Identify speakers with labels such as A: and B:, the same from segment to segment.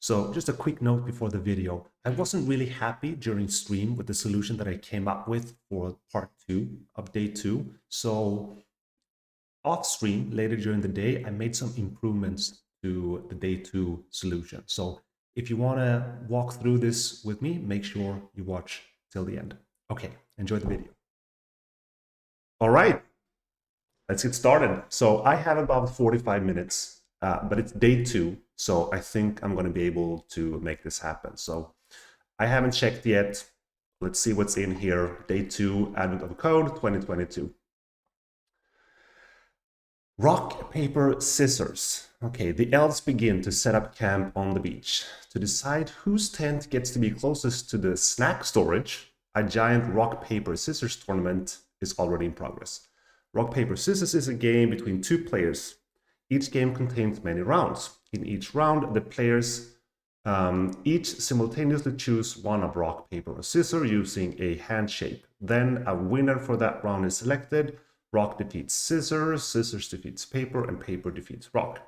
A: So just a quick note before the video. I wasn't really happy during stream with the solution that I came up with for part 2 of day 2. So off stream later during the day, I made some improvements to the day 2 solution. So if you want to walk through this with me, make sure you watch till the end. Okay, enjoy the video. All right, let's get started. So I have about 45 minutes, but it's day 2. So I think I'm going to be able to make this happen. So I haven't checked yet. Let's see what's in here. Day 2, Advent of Code 2022. Rock, paper, scissors. Okay, the elves begin to set up camp on the beach. To decide whose tent gets to be closest to the snack storage, a giant rock, paper, scissors tournament is already in progress. Rock, paper, scissors is a game between 2 players. Each game contains many rounds. In each round, the players each simultaneously choose one of rock, paper, or scissors using a hand shape. Then a winner for that round is selected. Rock defeats scissors, scissors defeats paper, and paper defeats rock.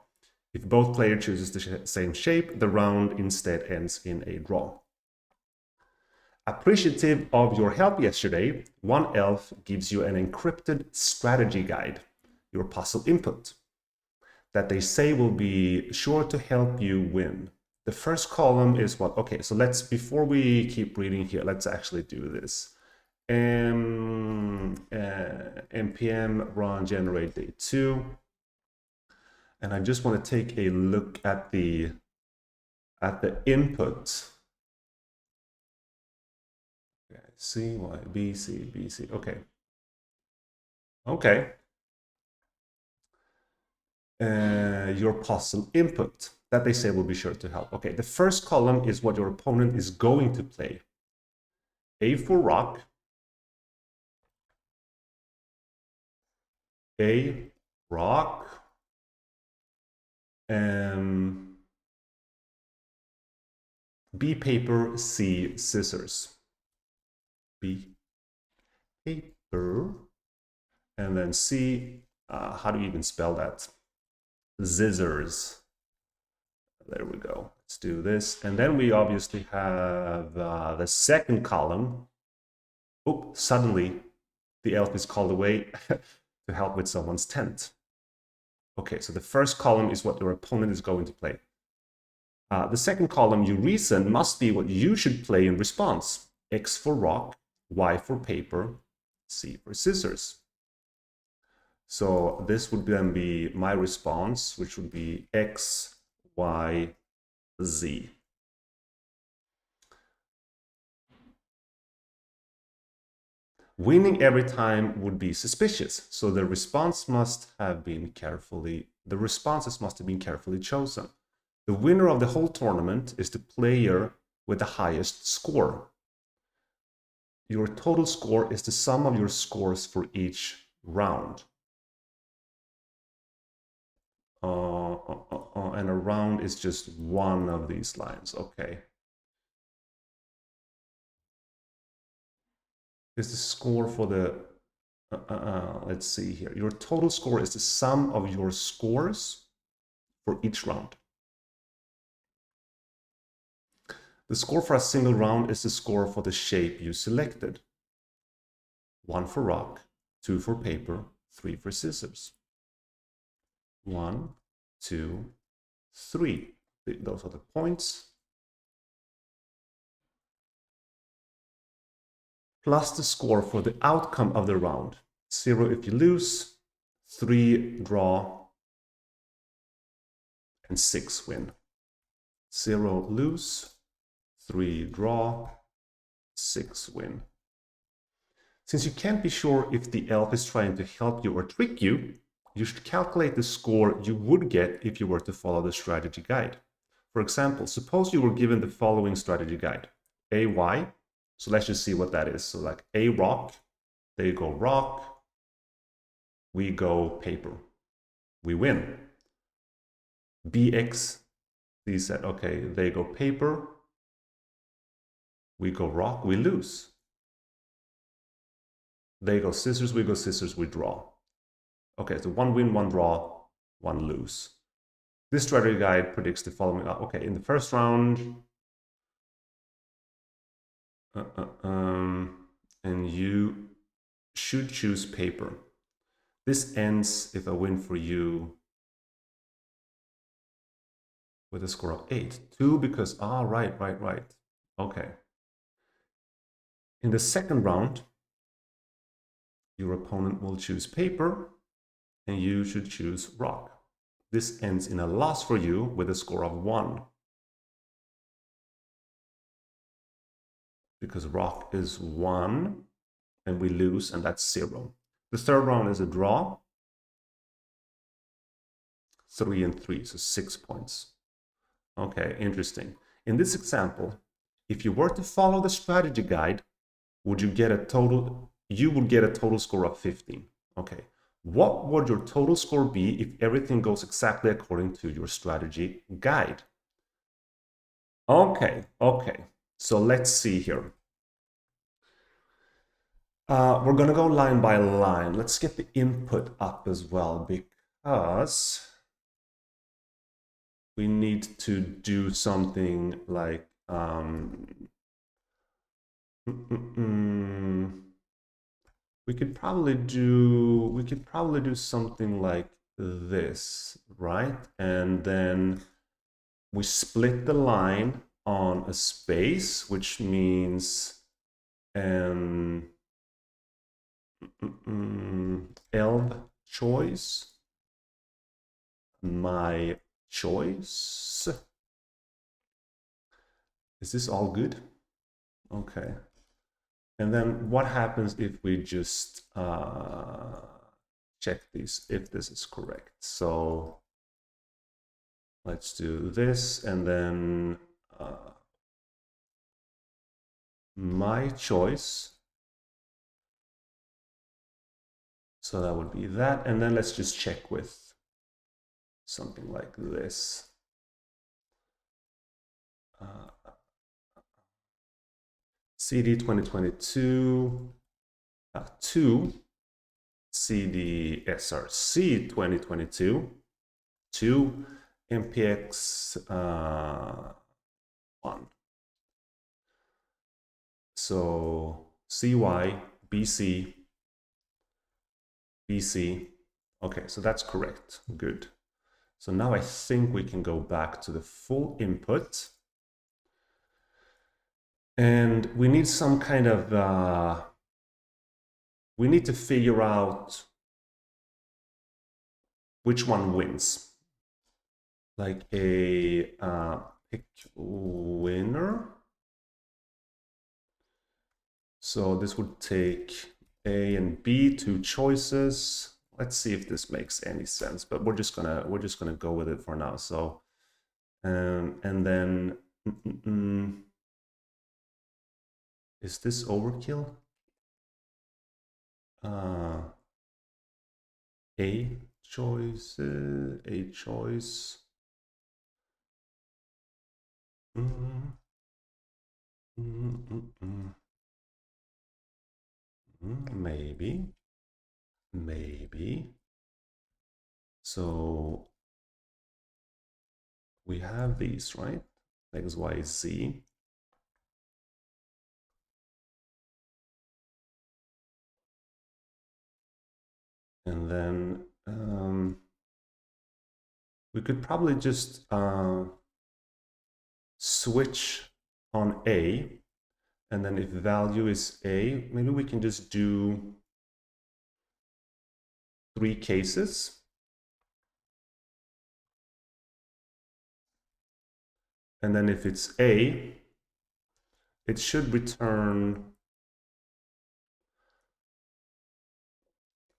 A: If both players chooses the same shape, the round instead ends in a draw. Appreciative of your help yesterday, one elf gives you an encrypted strategy guide, your puzzle input, that they say will be sure to help you win. The first column is what? Okay, so let's, before we keep reading here, let's actually do this. npm run generate day 2. And I just want to take a look at the input. Okay, C, Y, B, C, B, C. Okay. Okay. Your puzzle input that they say will be sure to help. Okay, the first column is what your opponent is going to play. A for rock. A, rock. B, paper. C, scissors. B, paper. And then C, how do you even spell that? Scissors. There we go. Let's do this. And then we obviously have the second column. Oh, suddenly the elf is called away to help with someone's tent. Okay, so the first column is what your opponent is going to play. The second column, you reason, must be what you should play in response. X for rock, Y for paper, C for scissors. So this would then be my response, which would be X, Y, Z. Winning every time would be suspicious, so the responses must have been carefully chosen. The winner of the whole tournament is the player with the highest score. Your total score is the sum of your scores for each round. And a round is just one of these lines. Okay. Is the score for the let's see here. Your total score is the sum of your scores for each round. The score for a single round is the score for the shape you selected. 1 for rock, 2 for paper, 3 for scissors. 1, 2, 3. Those are the points. Plus the score for the outcome of the round. 0 if you lose, 3 draw, and 6 win. 0 lose, 3 draw, 6 win. Since you can't be sure if the elf is trying to help you or trick you, you should calculate the score you would get if you were to follow the strategy guide. For example, suppose you were given the following strategy guide. AY, so let's just see what that is. So like A rock, they go rock, we go paper, we win. BX, he said, okay, they go paper, we go rock, we lose. They go scissors, we draw. Okay, so 1 win, 1 draw, 1 lose. This strategy guide predicts the following. Okay, in the first round, and you should choose paper. This ends if I win for you with a score of 8. 2 because, right. Okay. In the second round, your opponent will choose paper and you should choose rock. This ends in a loss for you with a score of 1. Because rock is 1 and we lose, and that's 0. The third round is a draw. 3 and 3, so 6 points. Okay, interesting. In this example, if you were to follow the strategy guide, would you get a total? You would get a total score of 15. Okay. What would your total score be if everything goes exactly according to your strategy guide? Okay. So let's see here. We're going to go line by line. Let's get the input up as well, because we need to do something like we could probably do something like this, right? And then we split the line on a space, which means elb choice, my choice. Is this all good? Okay. And then what happens if we just check this, if this is correct? So let's do this, and then my choice. So that would be that. And then let's just check with something like this. CD 2022 2, CD SRC 2022 2, MPX 1. So CY, BC, BC. Okay, so that's correct. Good. So now I think we can go back to the full input. And we need some kind of, we need to figure out which one wins. Like a pick winner. So this would take A and B, 2 choices. Let's see if this makes any sense, but we're just gonna go with it for now. So, and then, is this overkill? A choice, A choice. Maybe. So we have these, right? X, Y, Z. And then we could probably just switch on A, and then if value is A, maybe we can just do 3 cases. And then if it's A, it should return.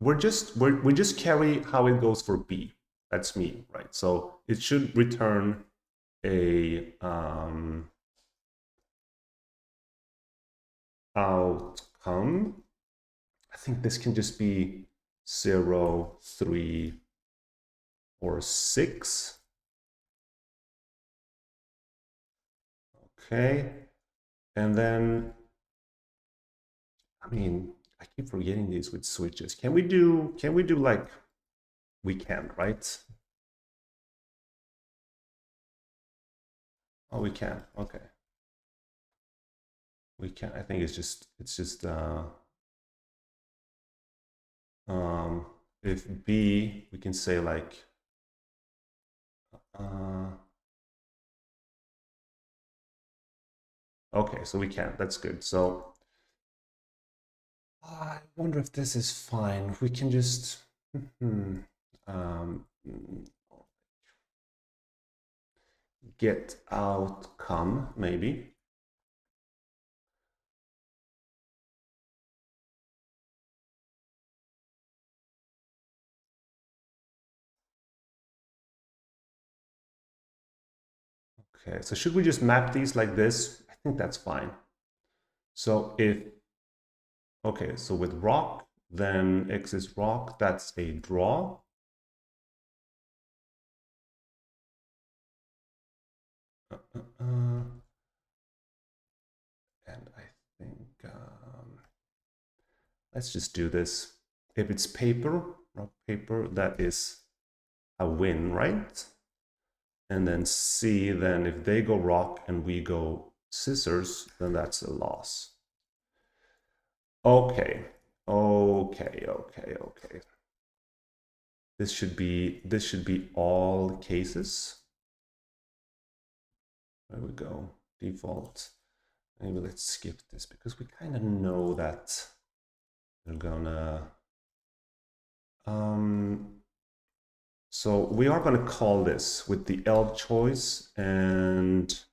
A: We just carry how it goes for B. That's me, right? So it should return a outcome. I think this can just be 0, 3, or 6. Okay, and then, I mean, I keep forgetting these with switches. Can we do like, we can, right? Oh, we can. Okay. We can. I think it's just if B, we can say like okay, so we can. That's good. So I wonder if this is fine. We can just um, get outcome maybe. Okay, so should we just map these like this? I think that's fine. So if, okay, so with rock, then X is rock, that's a draw. And I think, let's just do this. If it's paper, rock, paper, that is a win, right? And then C, then if they go rock and we go scissors, then that's a loss. Okay, okay. This should be all cases. There we go, default. Maybe let's skip this because we kind of know that they're gonna. So we are gonna call this with the L choice and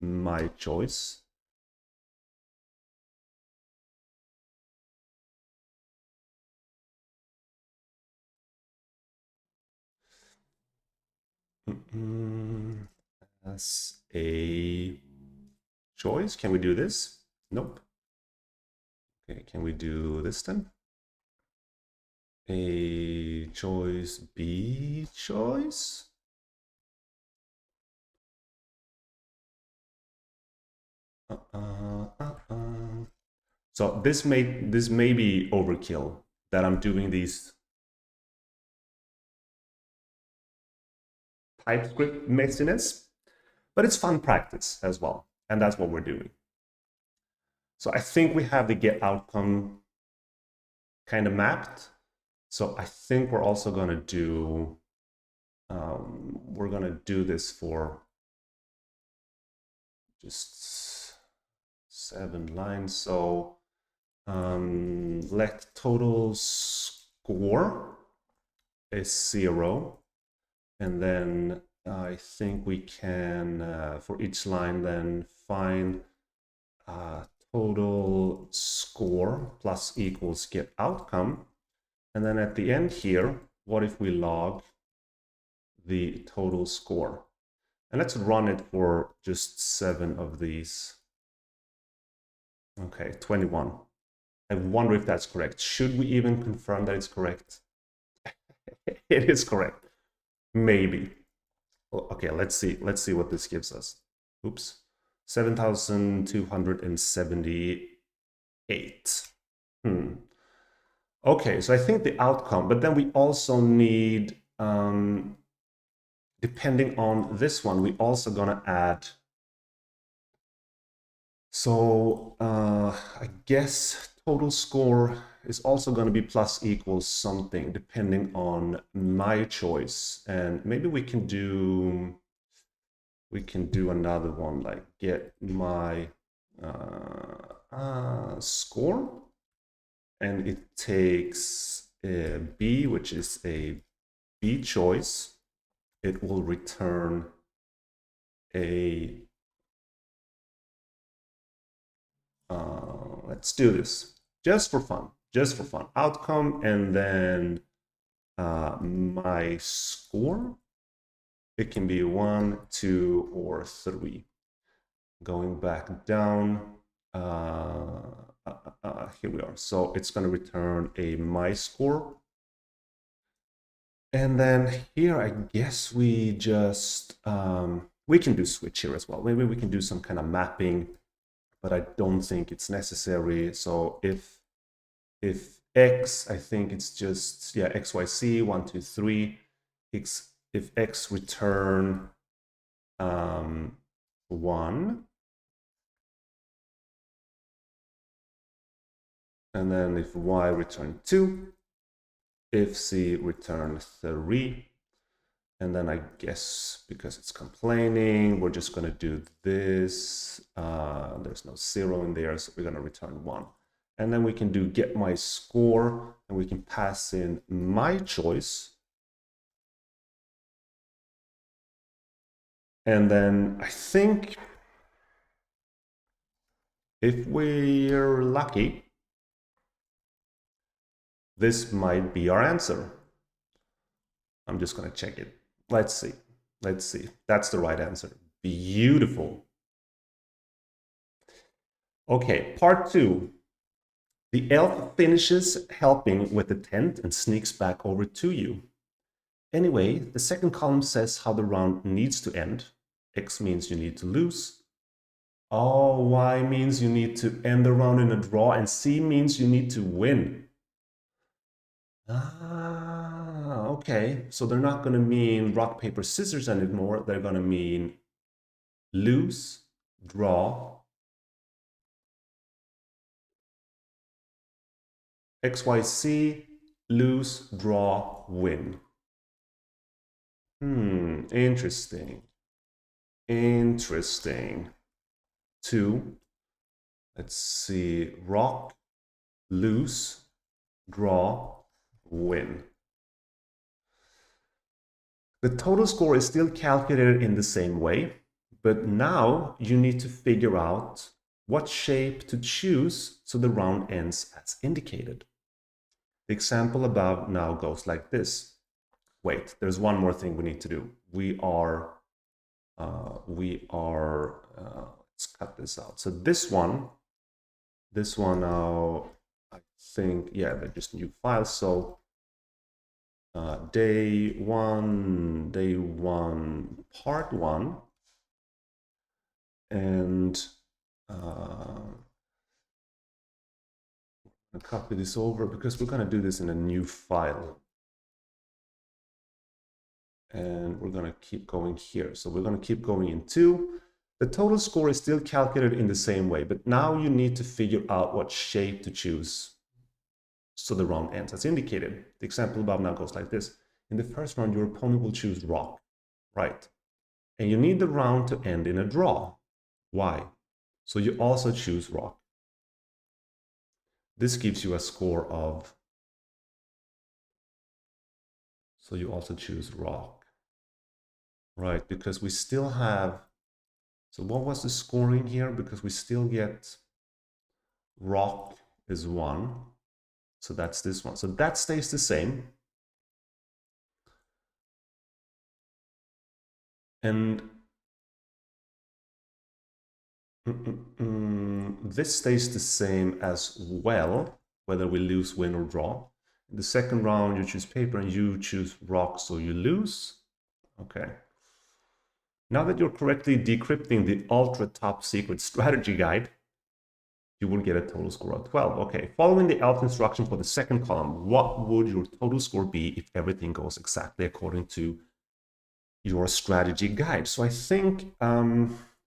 A: my choice. As a choice, can we do this? Nope. Okay, can we do this then? A choice, B choice? So this may be overkill that I'm doing these TypeScript messiness, but it's fun practice as well, and that's what we're doing. So I think we have the get outcome kind of mapped. So I think we're also going to do this for just 7 lines. So let total score is 0, and then I think we can for each line then find total score plus equals get outcome. And then at the end here, what if we log the total score? And let's run it for just 7 of these. Okay, 21. I wonder if that's correct. Should we even confirm that it's correct? It is correct. Maybe. Okay, let's see. Let's see what this gives us. Oops. 7,278. Okay, so I think the outcome, but then we also need, depending on this one, we also gonna add. So I guess total score is also going to be plus equals something depending on my choice, and maybe we can do another one like get my score, and it takes a B, which is a B choice. It will return a let's do this just for fun, outcome, and then my score. It can be 1, 2, or 3. Going back down, here we are. So it's going to return a my score. And then here, I guess we just, we can do switch here as well. Maybe we can do some kind of mapping, but I don't think it's necessary. So if X, I think it's just, yeah, XYZ, 1, 2, 3. If X return 1. And then if y return 2, if c return 3. And then I guess because it's complaining, we're just going to do this. There's no 0 in there, so we're going to return 1. And then we can do get my score, and we can pass in my choice. And then I think if we're lucky, this might be our answer. I'm just going to check it. Let's see. Let's see. That's the right answer. Beautiful. Okay, part 2. The elf finishes helping with the tent and sneaks back over to you. Anyway, the second column says how the round needs to end. X means you need to lose. Oh, Y means you need to end the round in a draw, and C means you need to win. Ah, okay. So they're not going to mean rock, paper, scissors anymore. They're going to mean lose, draw, X, Y, C, lose, draw, win. Interesting. Interesting. 2. Let's see. Rock, lose, draw, win. The total score is still calculated in the same way, but now you need to figure out what shape to choose so the round ends as indicated. The example above now goes like this. Wait, there's one more thing we need to do. Let's cut this out. So this one now, I think, yeah, they're just new files. So day one, part 1, and I'll copy this over because we're going to do this in a new file. And we're going to keep going here. So we're going to keep going in 2. The total score is still calculated in the same way, but now you need to figure out what shape to choose so the round ends as indicated. The example above now goes like this. In the first round, your opponent will choose rock, right? And you need the round to end in a draw. Why? So you also choose rock. This gives you a score of, so you also choose rock, right? Because we still have, so what was the scoring here? Because we still get rock is 1. So that's this one. So that stays the same. And this stays the same as well, whether we lose, win, or draw. In the second round, you choose paper and you choose rock, so you lose. Okay. Now that you're correctly decrypting the ultra top secret strategy guide, you will get a total score of 12. Okay, following the ELF instruction for the second column, what would your total score be if everything goes exactly according to your strategy guide? So I think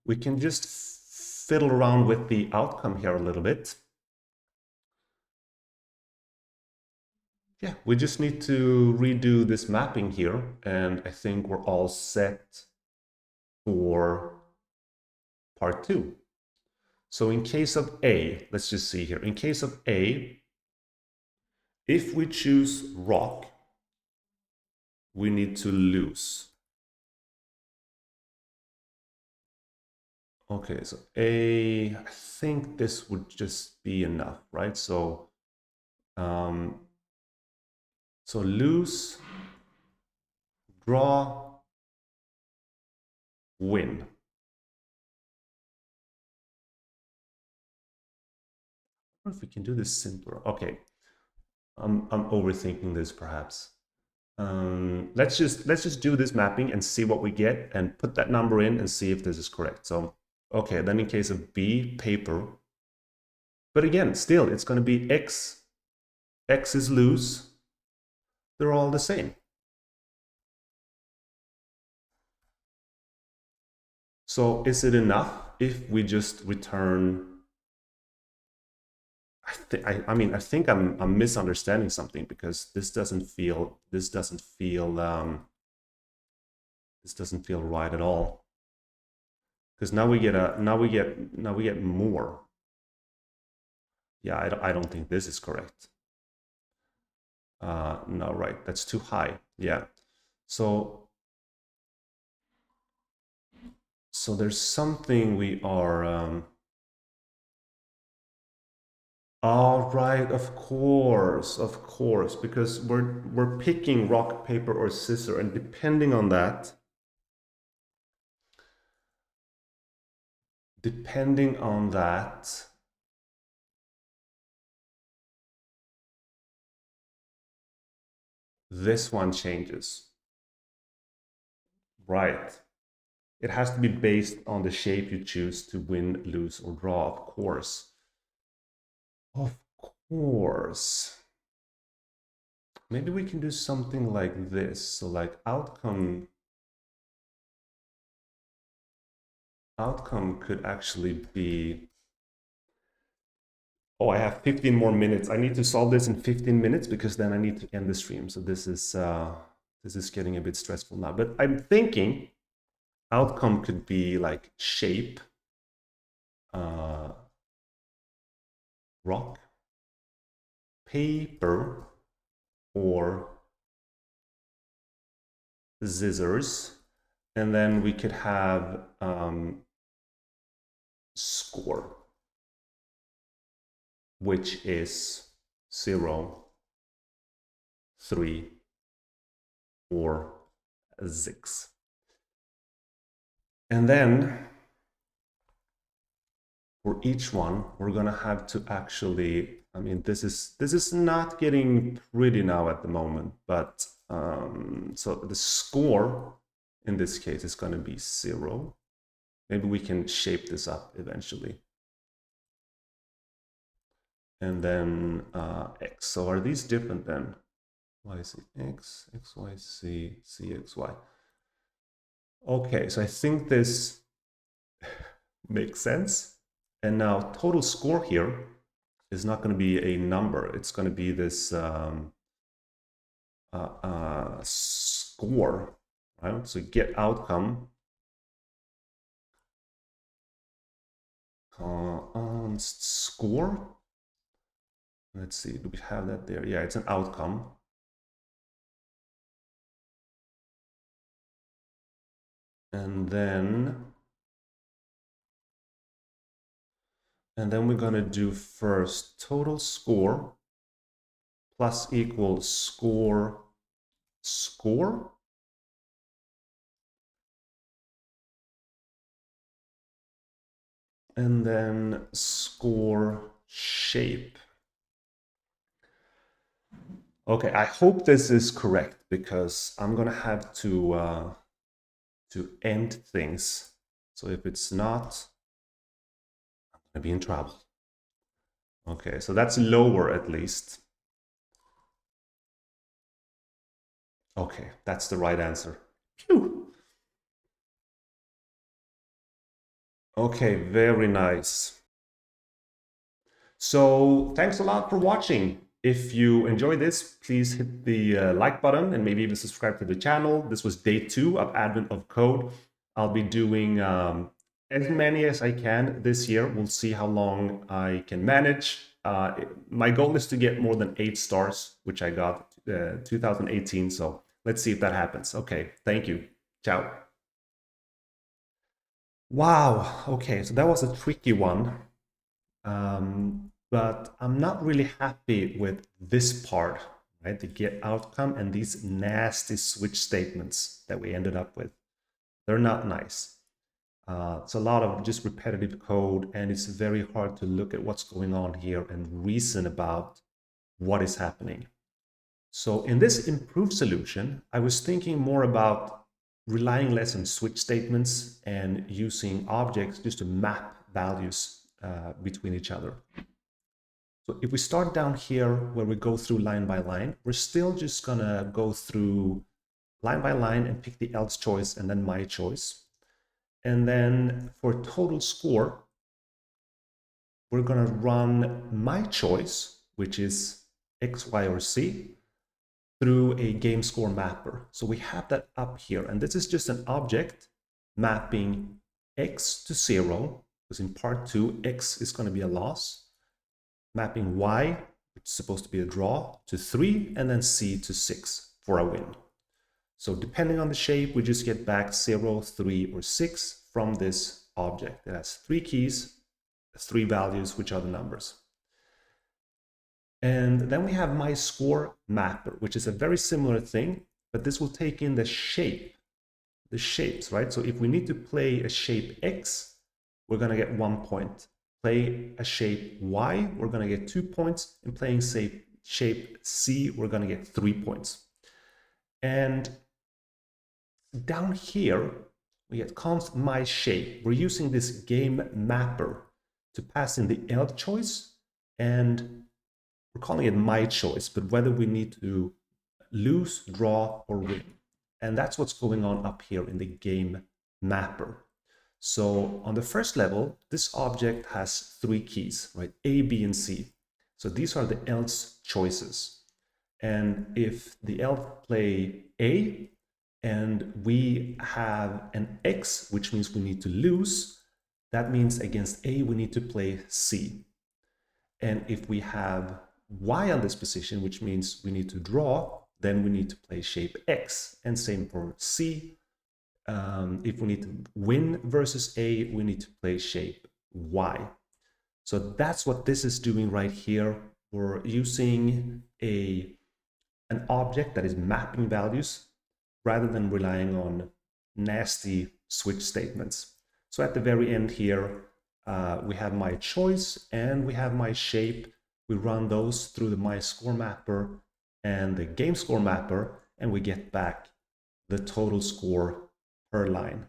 A: we can just fiddle around with the outcome here a little bit. Yeah, we just need to redo this mapping here, and I think we're all set for part 2. So in case of A, let's just see here. In case of A, if we choose rock, we need to lose. Okay, so A, I think this would just be enough, right? So, so lose, draw, win. I don't know if we can do this simpler. Okay, I'm overthinking this perhaps. Let's just do this mapping and see what we get and put that number in and see if this is correct. So, okay, then in case of B, paper. But again, still, it's going to be X. X is lose. They're all the same. So is it enough if we just return? I think I'm misunderstanding something, because this doesn't feel right at all. Because now we get more. Yeah, I don't think this is correct. No, right, that's too high. Yeah, so there's something we are. All right, of course, because we're picking rock, paper, or scissor, and depending on that, this one changes. Right. It has to be based on the shape you choose to win, lose, or draw, of course. Of course. Maybe we can do something like this. So like outcome could actually be, oh, I have 15 more minutes. I need to solve this in 15 minutes, because then I need to end the stream. So this is getting a bit stressful now. But I'm thinking outcome could be like shape, rock, paper, or scissors. And then we could have score, which is 0, 3, or 6. And then for each one, we're gonna have to actually, I mean, this is not getting pretty now at the moment, but so the score in this case is gonna be 0. Maybe we can shape this up eventually. And then x. So are these different then? Y, Z, X, X, Y, Z, C, X, Y. Okay, so I think this makes sense. And now total score here is not going to be a number. It's going to be this score, right? So get outcome score. Let's see, do we have that there? Yeah, it's an outcome. And then we're going to do first total score plus equals score score. And then score shape. Okay, I hope this is correct, because I'm gonna have to end things. So if it's not, I'm gonna be in trouble. Okay, so that's lower at least. Okay, that's the right answer. Phew. Okay, very nice. So thanks a lot for watching. If you enjoyed this, please hit the like button and maybe even subscribe to the channel. This was day 2 of Advent of Code. I'll be doing as many as I can this year. We'll see how long I can manage. My goal is to get more than 8 stars, which I got 2018. So let's see if that happens. Okay, thank you. Ciao. Wow, okay, so that was a tricky one. But I'm not really happy with this part, right? The get outcome and these nasty switch statements that we ended up with. They're not nice. It's a lot of just repetitive code, and it's very hard to look at what's going on here and reason about what is happening. So in this improved solution, I was thinking more about relying less on switch statements and using objects just to map values between each other. So if we start down here where we go through line by line, we're still just gonna go through line by line and pick the else choice and then my choice. And then for total score, we're going to run my choice, which is X, Y, or Z, through a game score mapper. So we have that up here, and this is just an object mapping X to 0, because in part 2, X is going to be a loss, mapping Y, which is supposed to be a draw, to 3, and then Z to 6 for a win. So depending on the shape, we just get back 0, 3, or 6 from this object. It has 3 keys, 3 values, which are the numbers. And then we have my score mapper, which is a very similar thing, but this will take in the shapes, right? So if we need to play a shape X, we're going to get 1 point. Play a shape Y, we're going to get 2 points. And playing shape C, we're going to get 3 points. And down here, we get const my shape. We're using this game mapper to pass in the L choice, and we're calling it my choice, but whether we need to lose, draw, or win. And that's what's going on up here in the game mapper. So on the first level, this object has 3 keys, right? A, B, and C. So these are the else choices. And if the else play A, and we have an X, which means we need to lose, that means against A, we need to play C. And if we have Y on this position, which means we need to draw, then we need to play shape X. And same for C. If we need to win versus A, we need to play shape Y. So that's what this is doing right here. We're using an object that is mapping values rather than relying on nasty switch statements. So at the very end here, we have my choice and we have my shape. We run those through the my score mapper and the game score mapper, and we get back the total score per line.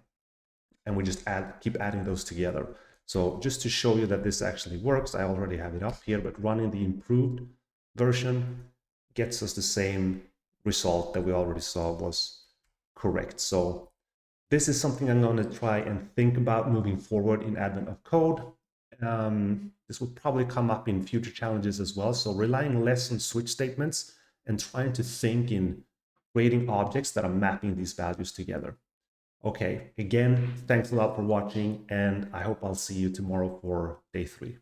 A: And we just keep adding those together. So just to show you that this actually works, I already have it up here, but running the improved version gets us the same result that we already saw was correct. So this is something I'm going to try and think about moving forward in Advent of Code. This will probably come up in future challenges as well. So relying less on switch statements and trying to think in creating objects that are mapping these values together. Okay, again, thanks a lot for watching, and I hope I'll see you tomorrow for day 3.